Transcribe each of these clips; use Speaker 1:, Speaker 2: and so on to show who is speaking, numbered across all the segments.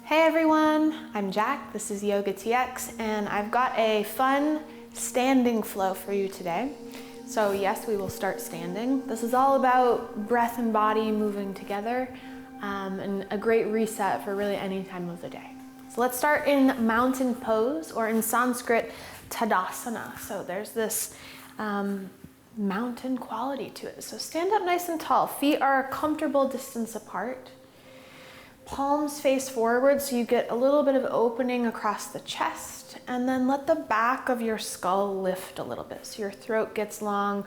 Speaker 1: Hey everyone, I'm Jacq, this is Yoga TX, and I've got a fun standing flow for you today. So yes, we will start standing. This is all about breath and body moving together, and a great reset for really any time of the day. So let's start in mountain pose, or in Sanskrit, Tadasana. So there's this mountain quality to it. So stand up nice and tall. Feet are a comfortable distance apart. Palms face forward so you get a little bit of opening across the chest, and then let the back of your skull lift a little bit so your throat gets long.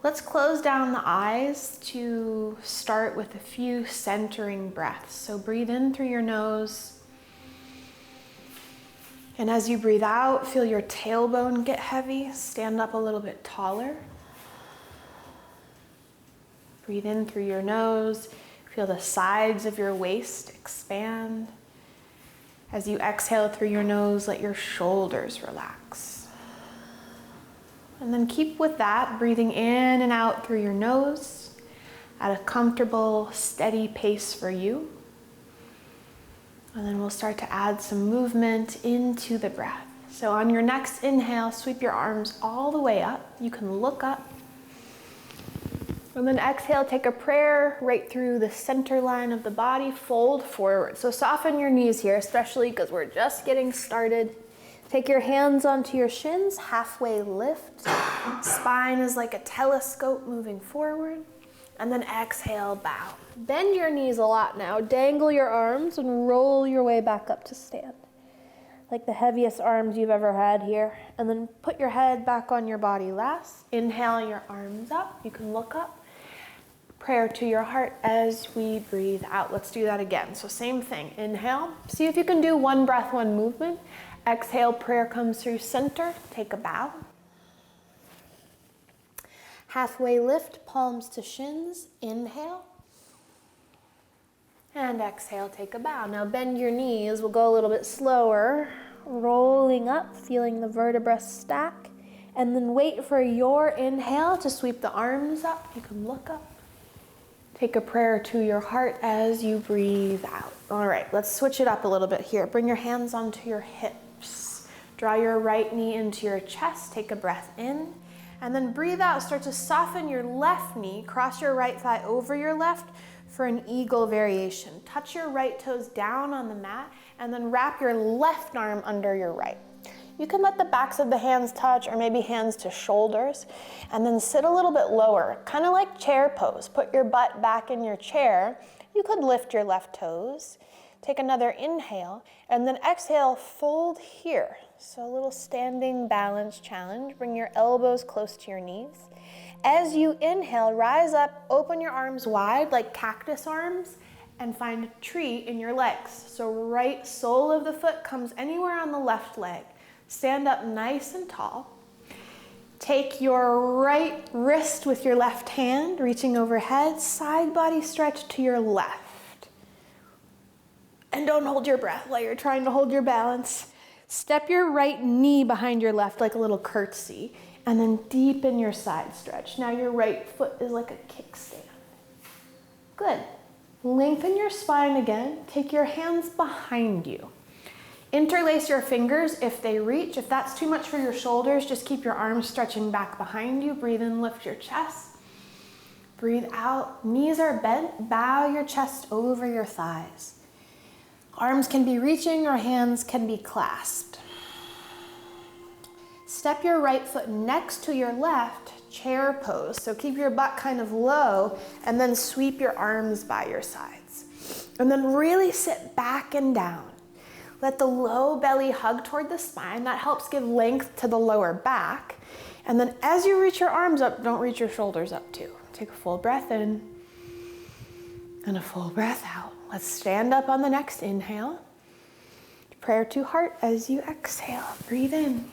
Speaker 1: Let's close down the eyes to start with a few centering breaths. So breathe in through your nose, and as you breathe out, feel your tailbone get heavy. Stand up a little bit taller. Breathe in through your nose. Feel the sides of your waist expand. As you exhale through your nose, let your shoulders relax. And then keep with that, breathing in and out through your nose at a comfortable, steady pace for you. And then we'll start to add some movement into the breath. So on your next inhale, sweep your arms all the way up. You can look up. And then exhale, take a prayer right through the center line of the body, fold forward. So soften your knees here, especially because we're just getting started. Take your hands onto your shins, halfway lift. Spine is like a telescope moving forward. And then exhale, bow. Bend your knees a lot now. Dangle your arms and roll your way back up to stand. Like the heaviest arms you've ever had here. And then put your head back on your body last. Inhale your arms up. You can look up. Prayer to your heart as we breathe out. Let's do that again. So same thing. Inhale. See if you can do one breath, one movement. Exhale, prayer comes through center. Take a bow. Halfway lift, palms to shins. Inhale. And exhale, take a bow. Now bend your knees. We'll go a little bit slower. Rolling up, feeling the vertebrae stack. And then wait for your inhale to sweep the arms up. You can look up. Take a prayer to your heart as you breathe out. All right, let's switch it up a little bit here. Bring your hands onto your hips. Draw your right knee into your chest. Take a breath in. And then breathe out. Start to soften your left knee. Cross your right thigh over your left for an eagle variation. Touch your right toes down on the mat and then wrap your left arm under your right. You can let the backs of the hands touch, or maybe hands to shoulders, and then sit a little bit lower, kind of like chair pose. Put your butt back in your chair. You could lift your left toes. Take another inhale, and then exhale, fold here. So a little standing balance challenge. Bring your elbows close to your knees. As you inhale, rise up, open your arms wide like cactus arms, and find a tree in your legs. So right sole of the foot comes anywhere on the left leg. Stand up nice and tall. Take your right wrist with your left hand, reaching overhead, side body stretch to your left. And don't hold your breath while you're trying to hold your balance. Step your right knee behind your left like a little curtsy, and then deepen your side stretch. Now your right foot is like a kickstand. Good. Lengthen your spine again. Take your hands behind you. Interlace your fingers if they reach. If that's too much for your shoulders, just keep your arms stretching back behind you. Breathe in, lift your chest. Breathe out. Knees are bent. Bow your chest over your thighs. Arms can be reaching or hands can be clasped. Step your right foot next to your left, chair pose. So keep your butt kind of low and then sweep your arms by your sides. And then really sit back and down. Let the low belly hug toward the spine. That helps give length to the lower back. And then as you reach your arms up, don't reach your shoulders up too. Take a full breath in and a full breath out. Let's stand up on the next inhale. Prayer to heart as you exhale. Breathe in.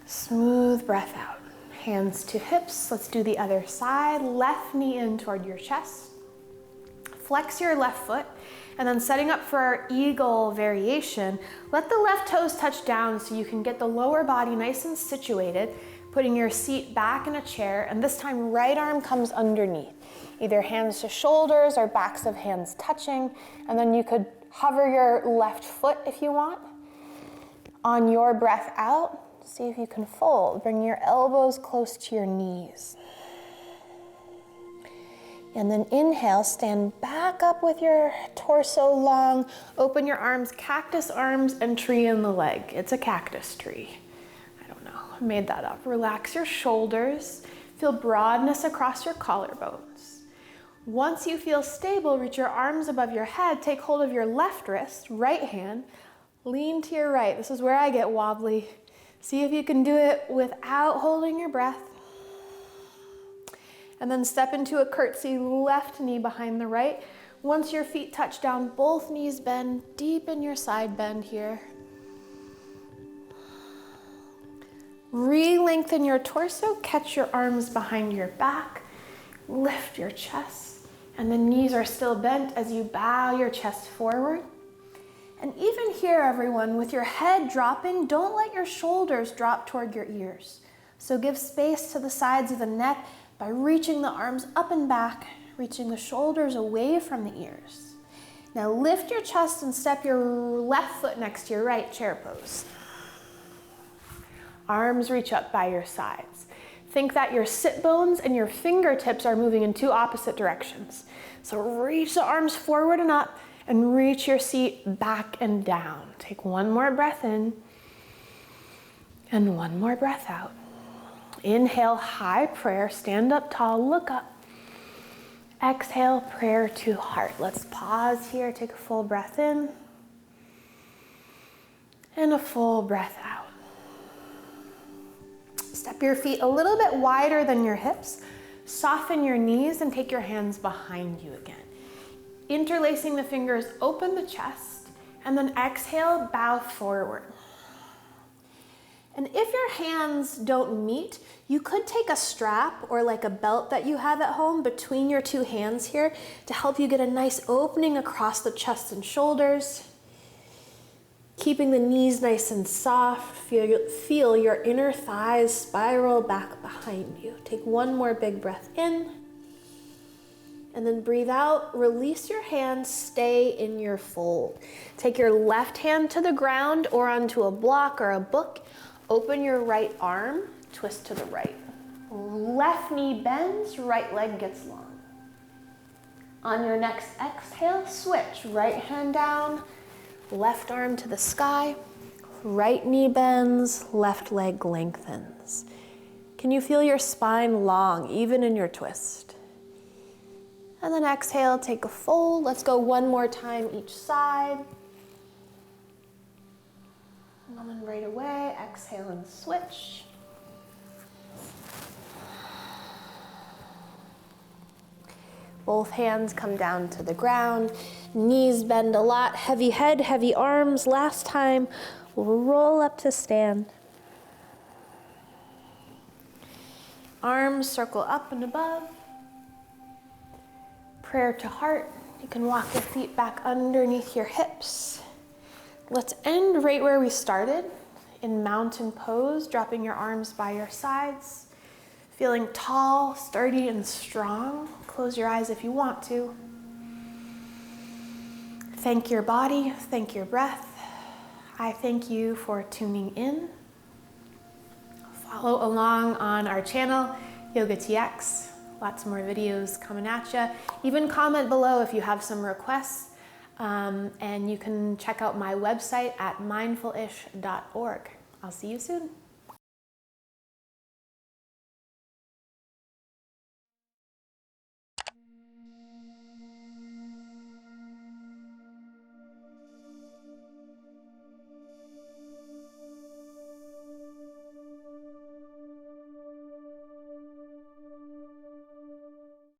Speaker 1: Smooth breath out. Hands to hips. Let's do the other side. Left knee in toward your chest. Flex your left foot. And then setting up for our eagle variation, let the left toes touch down so you can get the lower body nice and situated. Putting your seat back in a chair, and this time right arm comes underneath. Either hands to shoulders or backs of hands touching, and then you could hover your left foot if you want. On your breath out, see if you can fold. Bring your elbows close to your knees. And then inhale, stand back up with your torso long, open your arms, cactus arms, and tree in the leg. It's a cactus tree. I don't know, I made that up. Relax your shoulders, feel broadness across your collarbones. Once you feel stable, reach your arms above your head, take hold of your left wrist, right hand, lean to your right. This is where I get wobbly. See if you can do it without holding your breath. And then step into a curtsy, left knee behind the right. Once your feet touch down, both knees bend, deepen your side bend here. Re-lengthen your torso, catch your arms behind your back, lift your chest, and the knees are still bent as you bow your chest forward. And even here, everyone, with your head dropping, don't let your shoulders drop toward your ears. So give space to the sides of the neck by reaching the arms up and back, reaching the shoulders away from the ears. Now lift your chest and step your left foot next to your right, chair pose. Arms reach up by your sides. Think that your sit bones and your fingertips are moving in two opposite directions. So reach the arms forward and up and reach your seat back and down. Take one more breath in and one more breath out. Inhale, high prayer, stand up tall, look up. Exhale, prayer to heart. Let's pause here, take a full breath in and a full breath out. Step your feet a little bit wider than your hips. Soften your knees and take your hands behind you again. Interlacing the fingers, open the chest, and then exhale, bow forward. And if your hands don't meet, you could take a strap or like a belt that you have at home between your two hands here to help you get a nice opening across the chest and shoulders. Keeping the knees nice and soft, feel your inner thighs spiral back behind you. Take one more big breath in, and then breathe out, release your hands, stay in your fold. Take your left hand to the ground or onto a block or a book. Open your right arm, twist to the right. Left knee bends, right leg gets long. On your next exhale, switch. Right hand down, left arm to the sky. Right knee bends, left leg lengthens. Can you feel your spine long, even in your twist? And then exhale, take a fold. Let's go one more time each side. And then right away, exhale and switch. Both hands come down to the ground. Knees bend a lot. Heavy head, heavy arms. Last time, we'll roll up to stand. Arms circle up and above. Prayer to heart. You can walk your feet back underneath your hips. Let's end right where we started, in mountain pose, dropping your arms by your sides, feeling tall, sturdy, and strong. Close your eyes if you want to. Thank your body, thank your breath. I thank you for tuning in. Follow along on our channel, Yoga TX. Lots more videos coming at you. Even comment below if you have some requests. And you can check out my website at mindfulish.org. I'll see you soon.